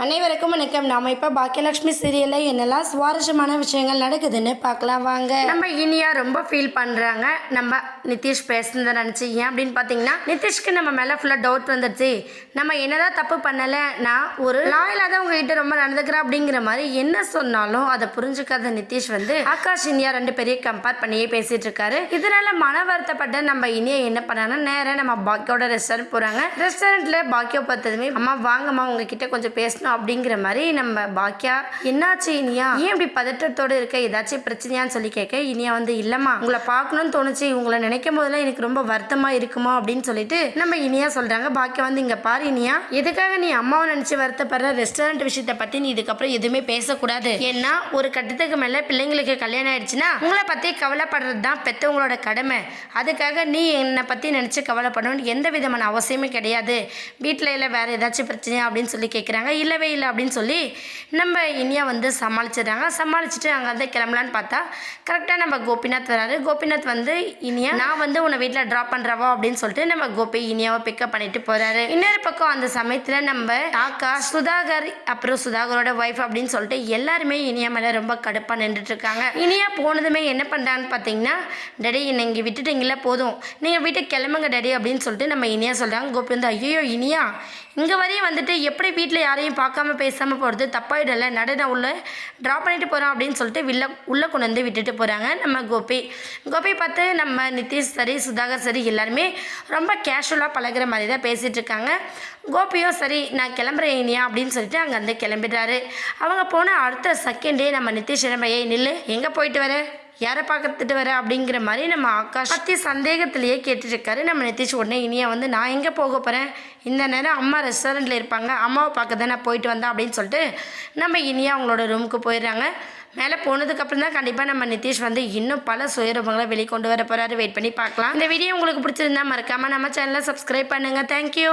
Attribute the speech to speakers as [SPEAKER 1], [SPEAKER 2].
[SPEAKER 1] அனைவருக்கும் வணக்கம். நாம இப்போ பாக்கியலட்சுமி சீரியலில் என்னெல்லாம் சுவாரஸ்யமான விஷயங்கள் நடக்குதுன்னு பார்க்கலாம் வாங்க. நம்ம இனியா ரொம்ப ஃபீல் பண்ணுறாங்க. நம்ம நிதிஷ் பேசுனதை நினச்சி ஏன் அப்படின்னு பார்த்தீங்கன்னா, நிதிஷ்க்கு நம்ம மேலே ஃபுல்லாக டவுட் வந்துடுச்சு. நம்ம என்னதான் தப்பு பண்ணலை, நான் ஒரு லாயலாக தான் உங்ககிட்ட ரொம்ப நடந்துக்கிறேன் அப்படிங்கிற மாதிரி என்ன சொன்னாலும் அதை புரிஞ்சுக்காத நிதிஷ் ஆகாஷ் இனியா ரெண்டு பேரையும் கம்பேர் பண்ணியே பேசிட்டு இருக்காரு. இதனால மன வருத்தப்பட்ட நம்ம இனியா என்ன பண்ணாங்கன்னா, நேராக நம்ம பாக்கியோட ரெஸ்டாரண்ட் போகிறாங்க. ரெஸ்டாரண்ட்டில் பாக்கியோ பார்த்ததுமே, அம்மா வாங்கம்மா உங்ககிட்ட கொஞ்சம் பேசணும் அப்படிங்கிற மாதிரி நம்ம பாக்கியா, என்னாச்சு இனியா, ஏன் இப்படி பதற்றத்தோடு இருக்க, ஏதாச்சும் பிரச்சனையான்னு சொல்லி கேட்க, இனியா இல்லம்மா உங்களை பார்க்கணும்னு தோணுச்சு, உங்களை நினைக்கும் போதெல்லாம் எனக்கு ரொம்ப வருத்தமா இருக்குமா அப்படின்னு சொல்லிட்டு நம்ம இனியா சொல்றாங்க. பாக்கியா இங்க பாரு இனியா, எதுக்காக நீ அம்மாவை நினைச்சு வருத்தப்படுற, ரெஸ்டாரண்ட் விஷயத்தை பத்தி நீ இதுக்கப்புறம் எதுவுமே பேசக்கூடாது. ஏன்னா ஒரு கட்டத்துக்கு மேல பிள்ளைங்களுக்கு கல்யாணம் ஆயிடுச்சுன்னா உங்களை பத்தி கவலைப்படுறது தான் பெற்றவங்களோட கடமை. அதுக்காக நீ என்னை பத்தி நினைச்சு கவலைப்படணும் எந்த விதமான அவசியமே கிடையாது. வீட்டில் இல்லை வேற ஏதாச்சும் பிரச்சனையா அப்படின்னு சொல்லி கேட்குறாங்க. இல்லை அப்படின்னு சொல்லி நம்ம இனியா சமாளிச்சிடுறாங்க. சமாளிச்சுட்டு அங்கே கிளம்பலான்னு பார்த்தா கரெக்டாக நம்ம கோபிநாத் வராரு. கோபிநாத் இனியா நான் உன்னை வீட்டில் ட்ராப் பண்ணுறவா அப்படின்னு சொல்லிட்டு நம்ம கோபி இனியாவை பிக்கப் பண்ணிட்டு போறாரு. இன்னொரு பக்கம் அந்த சமயத்தில் நம்ம ஆகாஷ், சுதாகர், அப்புறம் சுதாகரோட ஒய்ஃப் அப்படின்னு சொல்லிட்டு எல்லாருமே இனியா மேலே ரொம்ப கடுப்பாக நின்றுட்டு இருக்காங்க. இனியா போனதுமே என்ன பண்ணுறான்னு பார்த்தீங்கன்னா, டேடி என்னை இங்கே விட்டுட்டீங்களா, போதும் நீங்கள் வீட்டுக்கு கிளம்புங்க டேடி அப்படின்னு சொல்லிட்டு நம்ம இனியா சொல்கிறாங்க. கோபி ஐயோ இனியா இங்கே வரையும் எப்படி வீட்டில் யாரையும் பார்க்காம பேசாமல் போகிறது தப்பாயிடல, நடன உள்ள ட்ராப் பண்ணிட்டு போகிறோம் அப்படின்னு சொல்லிட்டு உள்ளே கொண்டு விட்டுட்டு போகிறாங்க. நம்ம கோபி பார்த்து நம்ம நிதிஷ் சரி சுதாகர் சரி எல்லாருமே ரொம்ப கேஷுவலாக பழகிற மாதிரி தான் பேசிகிட்டு இருக்காங்க. கோபியும் சரி நான் கிளம்புறேன் இனியா அப்படின்னு சொல்லிட்டு அங்கே கிளம்பிடுறாரு. அவங்க போன அடுத்த செகண்டே நம்ம நிதிஷ் பையே நில்லு, எங்கே போயிட்டு வர, யாரை பார்க்கறதுட்டு வர அப்படிங்கிற மாதிரி நம்ம ஆகாஷ் பற்றி சந்தேகத்திலேயே கேட்டுருக்காரு. நம்ம நிதிஷ் உடனே இனியா நான் எங்கே போக போகிறேன், இந்த நேரம் அம்மா ரெஸ்டாரண்ட்டில் இருப்பாங்க, அம்மாவை பார்க்க தான் நான் போயிட்டு வந்தேன் அப்படின்னு சொல்லிட்டு நம்ம இனியா அவங்களோட ரூமுக்கு போயிடுறாங்க. மேலே போனதுக்கப்புறம் தான் கண்டிப்பாக நம்ம நிதிஷ் இன்னும் பல சுயரூபங்களை வெளிக்கொண்டு வர போகிறாரு. வெயிட் பண்ணி பார்க்கலாம். இந்த வீடியோ உங்களுக்கு பிடிச்சிருந்தா மறக்காமல் நம்ம சேனலை சப்ஸ்கிரைப் பண்ணுங்கள். தேங்க்யூ.